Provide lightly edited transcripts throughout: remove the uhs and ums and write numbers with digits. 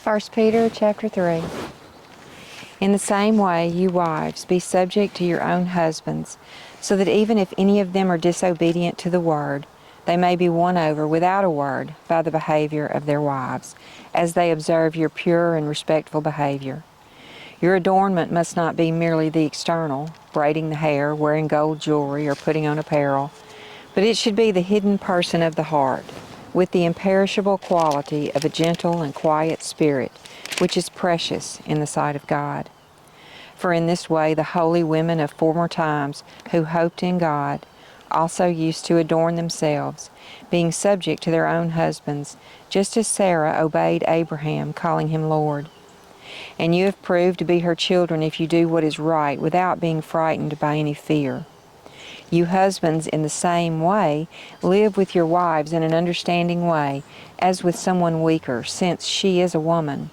1 Peter chapter 3. In the same way, you wives, be subject to your own husbands, so that even if any of them are disobedient to the word, they may be won over without a word by the behavior of their wives, as they observe your pure and respectful behavior. Your adornment must not be merely the external, braiding the hair, wearing gold jewelry, or putting on apparel, but it should be the hidden person of the heart, with the imperishable quality of a gentle and quiet spirit, which is precious in the sight of God. For in this way the holy women of former times, who hoped in God, also used to adorn themselves, being subject to their own husbands, just as Sarah obeyed Abraham, calling him Lord. And you have proved to be her children if you do what is right, without being frightened by any fear. You husbands, in the same way, live with your wives in an understanding way, as with someone weaker, since she is a woman,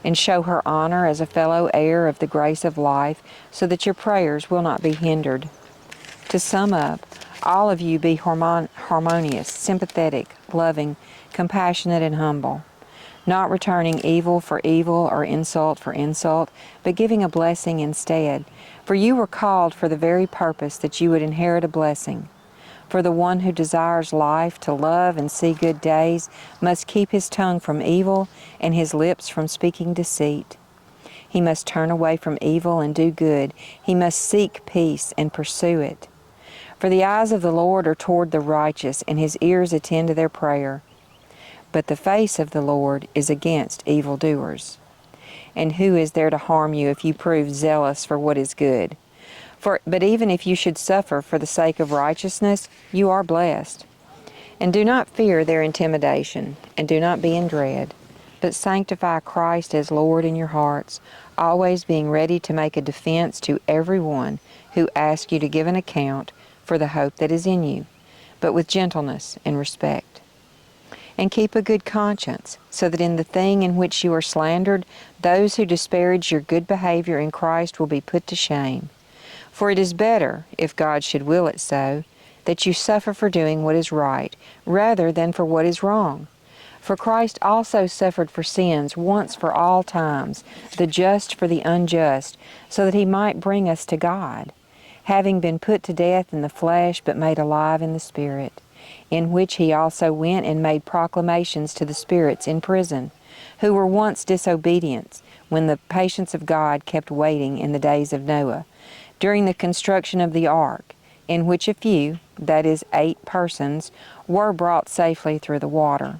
and show her honor as a fellow heir of the grace of life, so that your prayers will not be hindered. To sum up, all of you be harmonious, sympathetic, loving, compassionate, and humble, not returning evil for evil or insult for insult, but giving a blessing instead. For you were called for the very purpose that you would inherit a blessing. For the one who desires life, to love and see good days, must keep his tongue from evil and his lips from speaking deceit. He must turn away from evil and do good. He must seek peace and pursue it. For the eyes of the Lord are toward the righteous, and his ears attend to their prayer. But the face of the Lord is against evildoers. And who is there to harm you if you prove zealous for what is good? But even if you should suffer for the sake of righteousness, you are blessed. And do not fear their intimidation, and do not be in dread, but sanctify Christ as Lord in your hearts, always being ready to make a defense to everyone who asks you to give an account for the hope that is in you, but with gentleness and respect. And keep a good conscience, so that in the thing in which you are slandered, those who disparage your good behavior in Christ will be put to shame. For it is better, if God should will it so, that you suffer for doing what is right, rather than for what is wrong. For Christ also suffered for sins once for all times, the just for the unjust, so that he might bring us to God, having been put to death in the flesh, but made alive in the Spirit, in which he also went and made proclamations to the spirits in prison, who were once disobedient, when the patience of God kept waiting in the days of Noah, during the construction of the ark, in which a few, that is 8 persons, were brought safely through the water.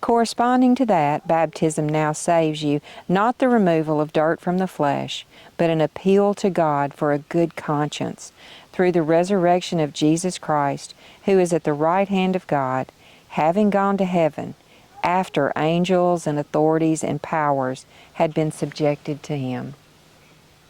Corresponding to that, baptism now saves you, not the removal of dirt from the flesh, but an appeal to God for a good conscience, through the resurrection of Jesus Christ, who is at the right hand of God, having gone to heaven, after angels and authorities and powers had been subjected to him.